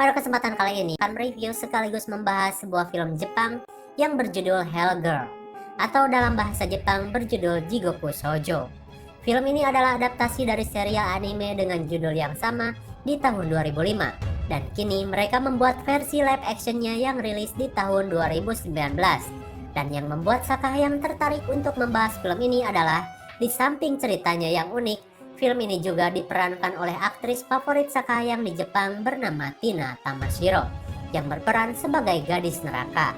Pada kesempatan kali ini akan mereview sekaligus membahas sebuah film Jepang yang berjudul Hell Girl, atau dalam bahasa Jepang berjudul Jigoku Shoujo. Film ini adalah adaptasi dari serial anime dengan judul yang sama di tahun 2005, dan kini mereka membuat versi live actionnya yang rilis di tahun 2019. Dan yang membuat Sakahayam tertarik untuk membahas film ini adalah, di samping ceritanya yang unik, film ini juga diperankan oleh aktris favorit Sakahayam di Jepang bernama Tina Tamashiro, yang berperan sebagai gadis neraka.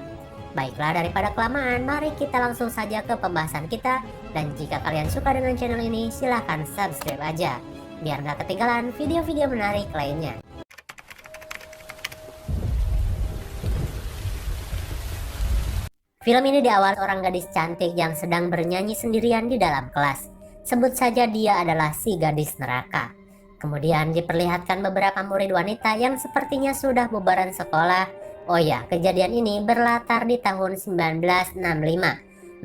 Baiklah, daripada kelamaan, mari kita langsung saja ke pembahasan kita. Dan jika kalian suka dengan channel ini, silahkan subscribe aja, biar gak ketinggalan video-video menarik lainnya. Film ini diawali seorang gadis cantik yang sedang bernyanyi sendirian di dalam kelas. Sebut saja dia adalah si gadis neraka. Kemudian diperlihatkan beberapa murid wanita yang sepertinya sudah bubaran sekolah. Oh ya, kejadian ini berlatar di tahun 1965.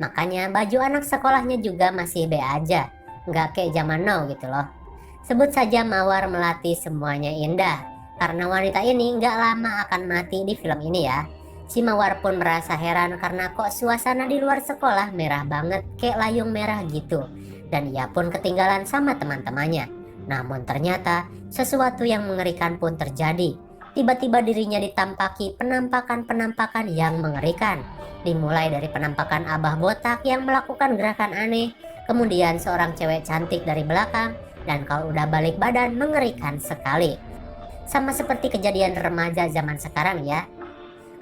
Makanya baju anak sekolahnya juga masih B aja. Nggak kayak zaman now gitu loh. Sebut saja Mawar Melati Semuanya Indah. Karena wanita ini nggak lama akan mati di film ini ya. Si Mawar pun merasa heran karena kok suasana di luar sekolah merah banget kayak layung merah gitu. Dan ia pun ketinggalan sama teman-temannya. Namun ternyata sesuatu yang mengerikan pun terjadi. Tiba-tiba dirinya ditampaki penampakan-penampakan yang mengerikan. Dimulai dari penampakan abah botak yang melakukan gerakan aneh. Kemudian seorang cewek cantik dari belakang. Dan kalau udah balik badan mengerikan sekali. Sama seperti kejadian remaja zaman sekarang ya.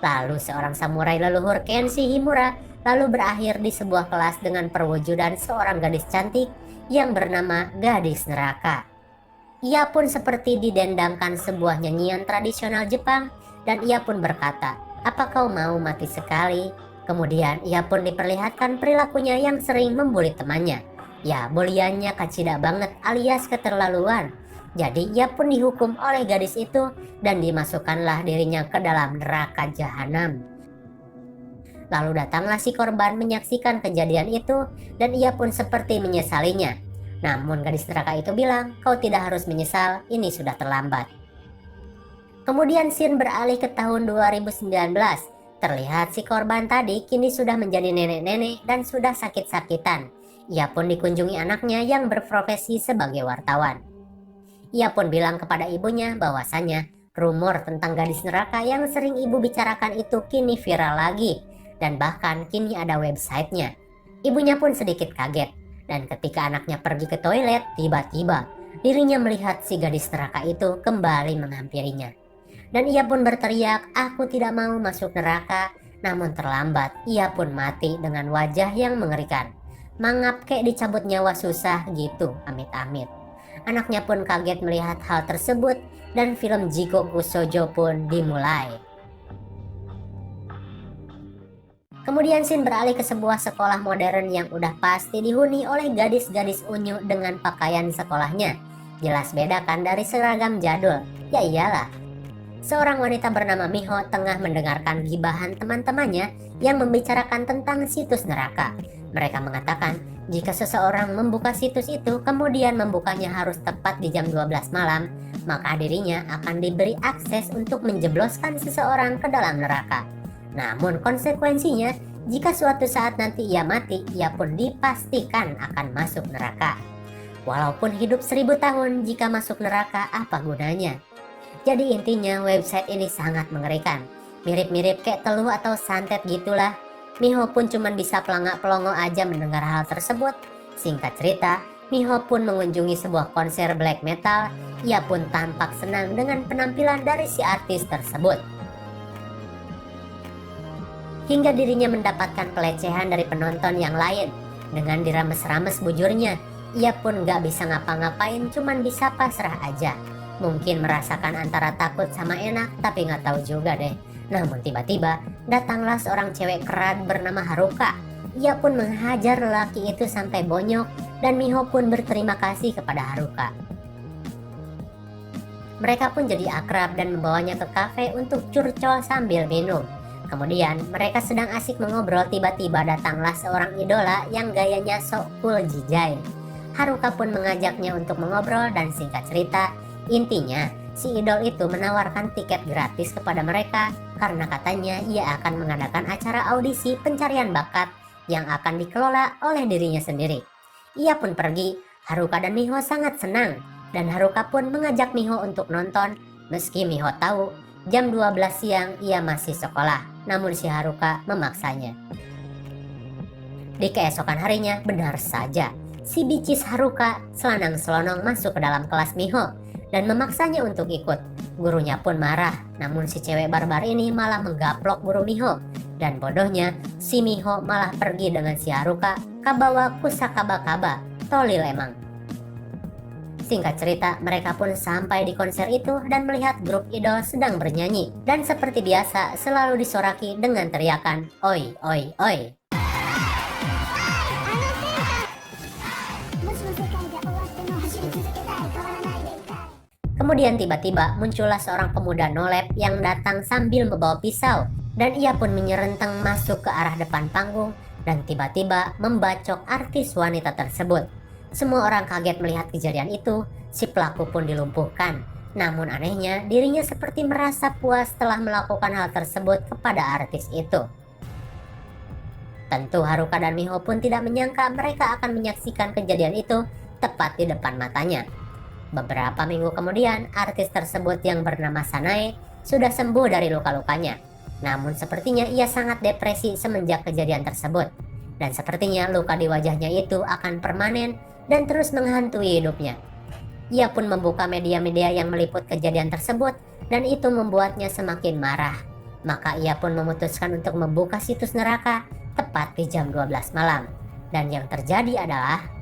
Lalu seorang samurai leluhur Kenshi Himura lalu berakhir di sebuah kelas dengan perwujudan seorang gadis cantik yang bernama Gadis Neraka. Ia pun seperti didendangkan sebuah nyanyian tradisional Jepang dan ia pun berkata, "Apa kau mau mati sekali?" Kemudian ia pun diperlihatkan perilakunya yang sering membuli temannya. Ya, buliannya kacida banget alias keterlaluan. Jadi ia pun dihukum oleh gadis itu dan dimasukkanlah dirinya ke dalam neraka jahanam. Lalu datanglah si korban menyaksikan kejadian itu dan ia pun seperti menyesalinya. Namun gadis neraka itu bilang, "Kau tidak harus menyesal, ini sudah terlambat." Kemudian scene beralih ke tahun 2019. Terlihat si korban tadi kini sudah menjadi nenek-nenek dan sudah sakit-sakitan. Ia pun dikunjungi anaknya yang berprofesi sebagai wartawan. Ia pun bilang kepada ibunya bahwasannya rumor tentang gadis neraka yang sering ibu bicarakan itu kini viral lagi. Dan bahkan kini ada websitenya. Ibunya pun sedikit kaget. Dan ketika anaknya pergi ke toilet, tiba-tiba dirinya melihat si gadis neraka itu kembali menghampirinya. Dan ia pun berteriak, "Aku tidak mau masuk neraka." Namun terlambat, ia pun mati dengan wajah yang mengerikan. Mangap kayak dicabut nyawa susah gitu, amit-amit. Anaknya pun kaget melihat hal tersebut dan film Jigoku Shoujo pun dimulai. Kemudian scene beralih ke sebuah sekolah modern yang udah pasti dihuni oleh gadis-gadis unyu dengan pakaian sekolahnya. Jelas beda kan dari seragam jadul? Ya iyalah. Seorang wanita bernama Miho tengah mendengarkan gibahan teman-temannya yang membicarakan tentang situs neraka. Mereka mengatakan, jika seseorang membuka situs itu kemudian membukanya harus tepat di jam 12 malam, maka dirinya akan diberi akses untuk menjebloskan seseorang ke dalam neraka. Namun konsekuensinya, jika suatu saat nanti ia mati, ia pun dipastikan akan masuk neraka. Walaupun hidup 1000 tahun, jika masuk neraka apa gunanya? Jadi intinya website ini sangat mengerikan. Mirip-mirip kayak teluh atau santet gitulah. Miho pun cuma bisa pelangak-pelongo aja mendengar hal tersebut. Singkat cerita, Miho pun mengunjungi sebuah konser black metal. Ia pun tampak senang dengan penampilan dari si artis tersebut. Hingga dirinya mendapatkan pelecehan dari penonton yang lain. Dengan dirames-rames bujurnya, ia pun gak bisa ngapa-ngapain, cuman bisa pasrah aja. Mungkin merasakan antara takut sama enak, tapi gak tahu juga deh. Namun tiba-tiba datanglah seorang cewek keren bernama Haruka. Ia pun menghajar lelaki itu sampai bonyok dan Miho pun berterima kasih kepada Haruka. Mereka pun jadi akrab dan membawanya ke kafe untuk curcol sambil minum. Kemudian mereka sedang asik mengobrol, tiba-tiba datanglah seorang idola yang gayanya sok cool jijai. Haruka pun mengajaknya untuk mengobrol dan singkat cerita, intinya si idol itu menawarkan tiket gratis kepada mereka karena katanya ia akan mengadakan acara audisi pencarian bakat yang akan dikelola oleh dirinya sendiri. Ia pun pergi. Haruka dan Miho sangat senang dan Haruka pun mengajak Miho untuk nonton meski Miho tahu jam 12 siang ia masih sekolah, namun si Haruka memaksanya. Di keesokan harinya, benar saja, si bicis Haruka selanang-selonong masuk ke dalam kelas Miho dan memaksanya untuk ikut. Gurunya pun marah, namun si cewek barbar ini malah menggaplok guru Miho. Dan bodohnya, si Miho malah pergi dengan si Haruka, kabawa kusakaba-kaba, tolil emang. Singkat cerita, mereka pun sampai di konser itu dan melihat grup idol sedang bernyanyi. Dan seperti biasa, selalu disoraki dengan teriakan, "Oi, oi, oi." Kemudian tiba-tiba muncullah seorang pemuda nolep yang datang sambil membawa pisau. Dan ia pun menyerentang masuk ke arah depan panggung dan tiba-tiba membacok artis wanita tersebut. Semua orang kaget melihat kejadian itu, si pelaku pun dilumpuhkan. Namun anehnya, dirinya seperti merasa puas setelah melakukan hal tersebut kepada artis itu. Tentu Haruka dan Miho pun tidak menyangka mereka akan menyaksikan kejadian itu tepat di depan matanya. Beberapa minggu kemudian, artis tersebut yang bernama Sanae sudah sembuh dari luka-lukanya. Namun sepertinya ia sangat depresi semenjak kejadian tersebut. Dan sepertinya luka di wajahnya itu akan permanen dan terus menghantui hidupnya. Ia pun membuka media-media yang meliput kejadian tersebut dan itu membuatnya semakin marah. Maka ia pun memutuskan untuk membuka situs neraka tepat di jam 12 malam. Dan yang terjadi adalah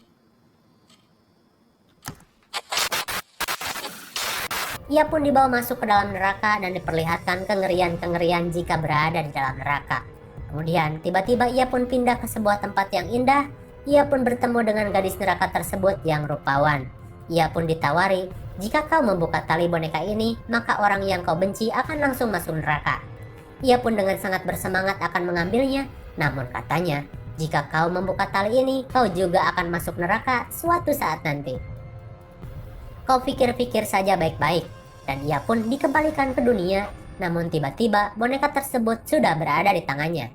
ia pun dibawa masuk ke dalam neraka dan diperlihatkan kengerian-kengerian jika berada di dalam neraka. Kemudian tiba-tiba ia pun pindah ke sebuah tempat yang indah. Ia pun bertemu dengan gadis neraka tersebut yang rupawan. Ia pun ditawari, jika kau membuka tali boneka ini, maka orang yang kau benci akan langsung masuk neraka. Ia pun dengan sangat bersemangat akan mengambilnya. Namun katanya, jika kau membuka tali ini, kau juga akan masuk neraka suatu saat nanti. Kau pikir-pikir saja baik-baik. Dan ia pun dikembalikan ke dunia, namun tiba-tiba boneka tersebut sudah berada di tangannya.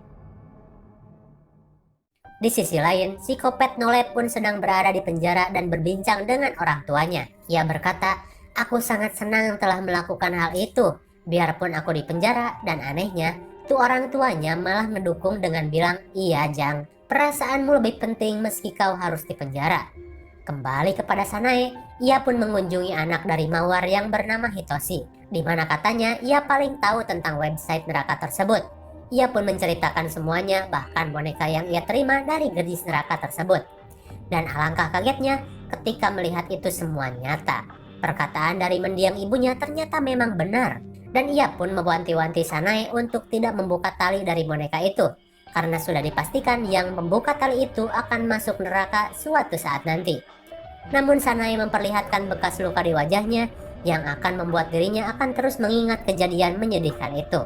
Di sisi lain, psikopat nolep pun sedang berada di penjara dan berbincang dengan orang tuanya. Ia berkata, "Aku sangat senang telah melakukan hal itu, biarpun aku di penjara." Dan anehnya, tuh orang tuanya malah mendukung dengan bilang, "Iya Jang, perasaanmu lebih penting meski kau harus di penjara." Kembali kepada Sanae, ia pun mengunjungi anak dari Mawar yang bernama Hitoshi, di mana katanya ia paling tahu tentang website neraka tersebut. Ia pun menceritakan semuanya, bahkan boneka yang ia terima dari gadis neraka tersebut. Dan alangkah kagetnya ketika melihat itu semua nyata. Perkataan dari mendiang ibunya ternyata memang benar, dan ia pun mewanti-wanti Sanae untuk tidak membuka tali dari boneka itu, karena sudah dipastikan yang membuka tali itu akan masuk neraka suatu saat nanti. Namun Sanae memperlihatkan bekas luka di wajahnya yang akan membuat dirinya akan terus mengingat kejadian menyedihkan itu.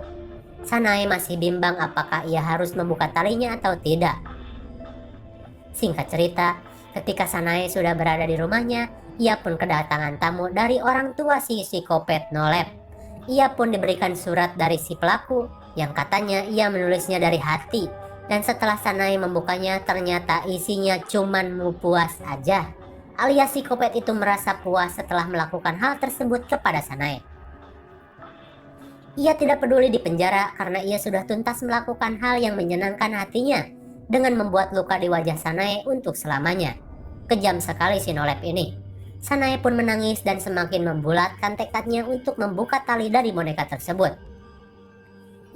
Sanae masih bimbang apakah ia harus membuka talinya atau tidak. Singkat cerita, ketika Sanae sudah berada di rumahnya, ia pun kedatangan tamu dari orang tua si psikopat nolep. Ia pun diberikan surat dari si pelaku yang katanya ia menulisnya dari hati. Dan setelah Sanae membukanya, ternyata isinya cuman mau puas aja. Alias psikopat itu merasa puas setelah melakukan hal tersebut kepada Sanae. Ia tidak peduli di penjara karena ia sudah tuntas melakukan hal yang menyenangkan hatinya dengan membuat luka di wajah Sanae untuk selamanya. Kejam sekali si nolep ini. Sanae pun menangis dan semakin membulatkan tekadnya untuk membuka tali dari boneka tersebut.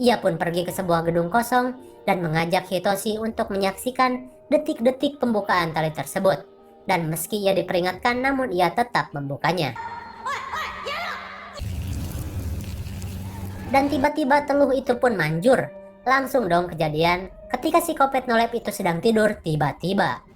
Ia pun pergi ke sebuah gedung kosong dan mengajak Hitoshi untuk menyaksikan detik-detik pembukaan tali tersebut. Dan meski ia diperingatkan, namun ia tetap membukanya. Dan tiba-tiba teluh itu pun manjur. Langsung dong kejadian ketika psikopat nolep itu sedang tidur, tiba-tiba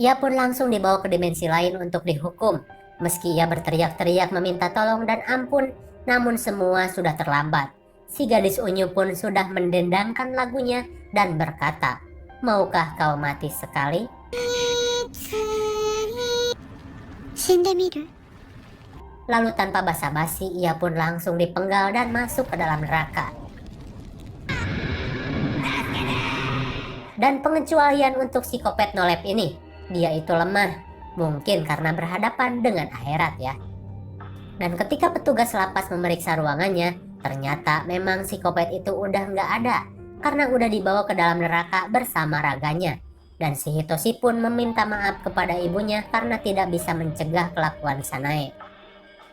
ia pun langsung dibawa ke dimensi lain untuk dihukum. Meski ia berteriak-teriak meminta tolong dan ampun, namun semua sudah terlambat. Si gadis unyu pun sudah mendendangkan lagunya dan berkata, "Maukah kau mati sekali?" 死んでみる? Lalu tanpa basa-basi ia pun langsung dipenggal dan masuk ke dalam neraka. Dan pengecualian untuk psikopat no lab ini, dia itu lemah, mungkin karena berhadapan dengan akhirat ya. Dan ketika petugas lapas memeriksa ruangannya, ternyata memang psikopat itu udah nggak ada, karena udah dibawa ke dalam neraka bersama raganya. Dan si Hitoshi pun meminta maaf kepada ibunya karena tidak bisa mencegah kelakuan Sanae.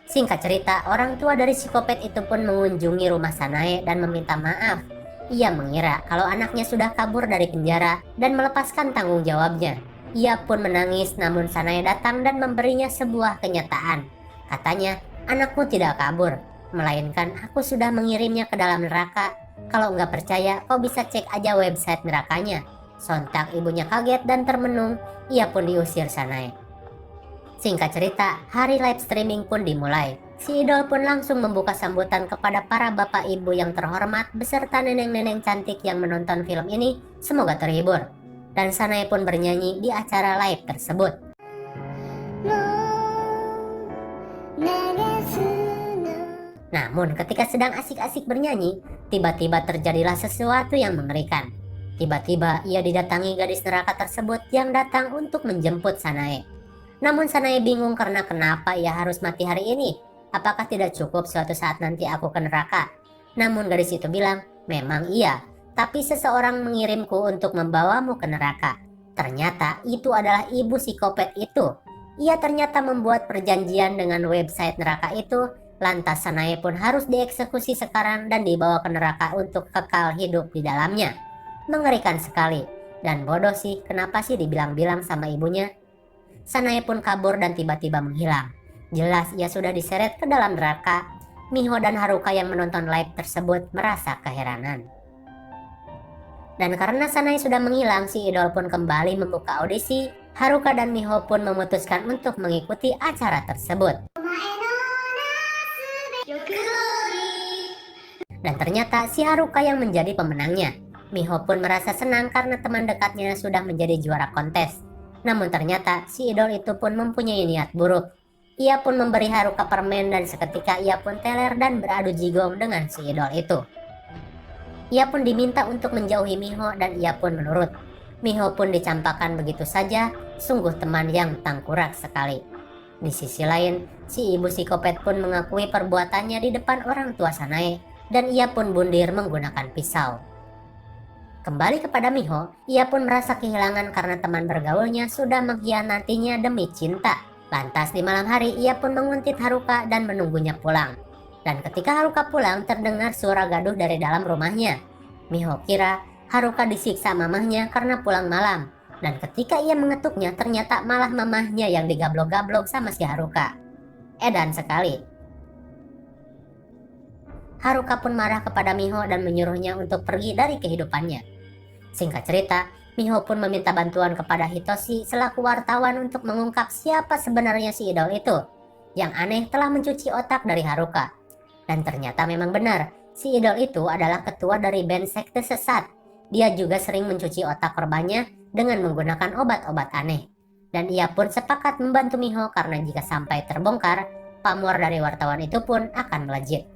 Singkat cerita, orang tua dari psikopat itu pun mengunjungi rumah Sanae dan meminta maaf. Ia mengira kalau anaknya sudah kabur dari penjara dan melepaskan tanggung jawabnya. Ia pun menangis, namun Sanae datang dan memberinya sebuah kenyataan. Katanya, anakmu tidak kabur, melainkan aku sudah mengirimnya ke dalam neraka. Kalau nggak percaya, kau bisa cek aja website nerakanya. Sontak ibunya kaget dan termenung, ia pun diusir Sanae. Singkat cerita, hari live streaming pun dimulai. Si idol pun langsung membuka sambutan kepada para bapak ibu yang terhormat beserta neneng-neneng cantik yang menonton film ini, semoga terhibur. Dan Sanae pun bernyanyi di acara live tersebut. Namun ketika sedang asik-asik bernyanyi, tiba-tiba terjadilah sesuatu yang mengerikan. Tiba-tiba ia didatangi gadis neraka tersebut yang datang untuk menjemput Sanae. Namun Sanae bingung karena kenapa ia harus mati hari ini. Apakah tidak cukup suatu saat nanti aku ke neraka? Namun gadis itu bilang, memang iya, tapi seseorang mengirimku untuk membawamu ke neraka. Ternyata itu adalah ibu psikopat itu. Ia ternyata membuat perjanjian dengan website neraka itu, lantas Sanae pun harus dieksekusi sekarang dan dibawa ke neraka untuk kekal hidup di dalamnya. Mengerikan sekali. Dan bodoh sih, kenapa sih dibilang-bilang sama ibunya? Sanae pun kabur dan tiba-tiba menghilang. Jelas ia sudah diseret ke dalam neraka. Miho dan Haruka yang menonton live tersebut merasa keheranan. Dan karena Sanae sudah menghilang, si idol pun kembali membuka audisi. Haruka dan Miho pun memutuskan untuk mengikuti acara tersebut. Dan ternyata si Haruka yang menjadi pemenangnya. Miho pun merasa senang karena teman dekatnya sudah menjadi juara kontes. Namun ternyata si idol itu pun mempunyai niat buruk. Ia pun memberi Haruka permen dan seketika ia pun teler dan beradu jigong dengan si idol itu. Ia pun diminta untuk menjauhi Miho dan ia pun menurut. Miho pun dicampakkan begitu saja, sungguh teman yang tangkurak sekali. Di sisi lain, si ibu psikopat pun mengakui perbuatannya di depan orang tua Sanae dan ia pun bundir menggunakan pisau. Kembali kepada Miho, ia pun merasa kehilangan karena teman bergaulnya sudah mengkhianatinya demi cinta. Lantas di malam hari ia pun menguntit Haruka dan menunggunya pulang. Dan ketika Haruka pulang terdengar suara gaduh dari dalam rumahnya. Miho kira Haruka disiksa mamahnya karena pulang malam. Dan ketika ia mengetuknya ternyata malah mamahnya yang digablok-gablok sama si Haruka. Edan sekali. Haruka pun marah kepada Miho dan menyuruhnya untuk pergi dari kehidupannya. Singkat cerita, Miho pun meminta bantuan kepada Hitoshi selaku wartawan untuk mengungkap siapa sebenarnya si idol itu. Yang aneh telah mencuci otak dari Haruka. Dan ternyata memang benar, si idol itu adalah ketua dari band sekte sesat. Dia juga sering mencuci otak korbannya dengan menggunakan obat-obat aneh. Dan ia pun sepakat membantu Miho karena jika sampai terbongkar, pamor dari wartawan itu pun akan melejit.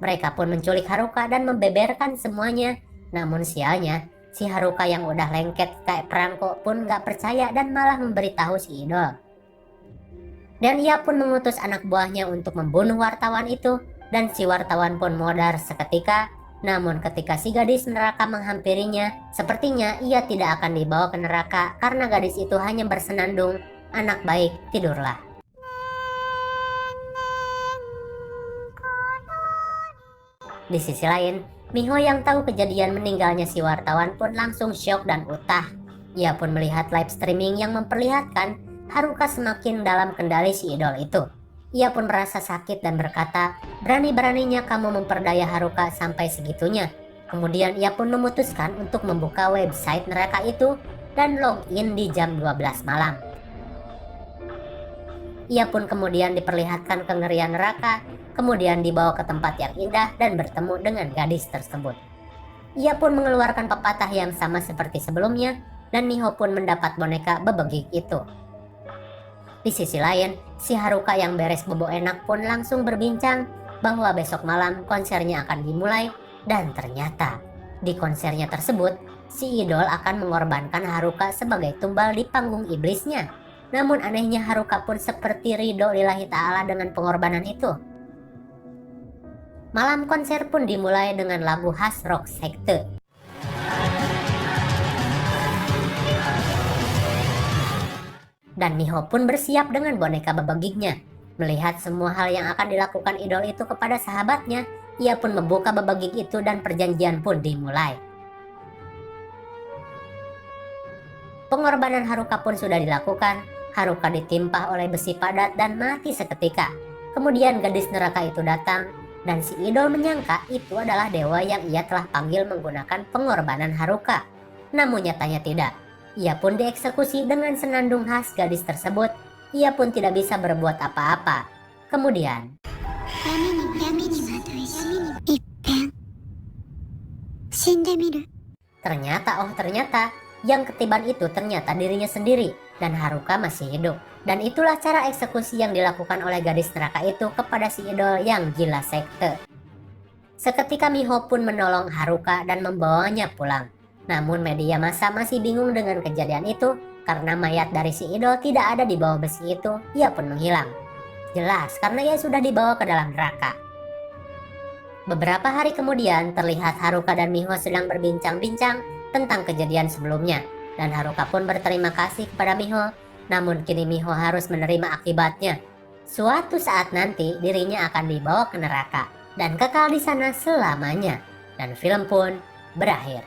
Mereka pun menculik Haruka dan membeberkan semuanya. Namun sialnya, si Haruka yang udah lengket kayak perangko pun gak percaya dan malah memberitahu si idol. Dan ia pun mengutus anak buahnya untuk membunuh wartawan itu. Dan si wartawan pun modar seketika. Namun ketika si gadis neraka menghampirinya, sepertinya ia tidak akan dibawa ke neraka karena gadis itu hanya bersenandung, anak baik tidurlah. Di sisi lain, Miho yang tahu kejadian meninggalnya si wartawan pun langsung syok dan utah. Ia pun melihat live streaming yang memperlihatkan Haruka semakin dalam kendali si idol itu. Ia pun merasa sakit dan berkata, berani-beraninya kamu memperdaya Haruka sampai segitunya. Kemudian ia pun memutuskan untuk membuka website neraka itu dan login di jam 12 malam. Ia pun kemudian diperlihatkan kengerian neraka, kemudian dibawa ke tempat yang indah dan bertemu dengan gadis tersebut. Ia pun mengeluarkan pepatah yang sama seperti sebelumnya dan Miho pun mendapat boneka bebegik itu. Di sisi lain, si Haruka yang beres bobo enak pun langsung berbincang bahwa besok malam konsernya akan dimulai, dan ternyata di konsernya tersebut si idol akan mengorbankan Haruka sebagai tumbal di panggung iblisnya. Namun anehnya Haruka pun seperti ridho lillahi ta'ala dengan pengorbanan itu. Malam konser pun dimulai dengan lagu khas rock sekte. Dan Miho pun bersiap dengan boneka bebegiknya. Melihat semua hal yang akan dilakukan idol itu kepada sahabatnya, ia pun membuka bebegik itu dan perjanjian pun dimulai. Pengorbanan Haruka pun sudah dilakukan. Haruka ditimpa oleh besi padat dan mati seketika. Kemudian gadis neraka itu datang, dan si idol menyangka itu adalah dewa yang ia telah panggil menggunakan pengorbanan Haruka. Namun nyatanya tidak. Ia pun dieksekusi dengan senandung khas gadis tersebut. Ia pun tidak bisa berbuat apa-apa. Kemudian ternyata yang ketiban itu ternyata dirinya sendiri, dan Haruka masih hidup. Dan itulah cara eksekusi yang dilakukan oleh gadis neraka itu kepada si idol yang gila sekte. Seketika Miho pun menolong Haruka dan membawanya pulang. Namun media massa masih bingung dengan kejadian itu karena mayat dari si idol tidak ada di bawah besi itu. Ia pun menghilang. Jelas karena ia sudah dibawa ke dalam neraka. Beberapa hari kemudian terlihat Haruka dan Miho sedang berbincang-bincang tentang kejadian sebelumnya, dan Haruka pun berterima kasih kepada Miho. Namun kini Miho harus menerima akibatnya. Suatu saat nanti dirinya akan dibawa ke neraka dan kekal di sana selamanya. Dan film pun berakhir.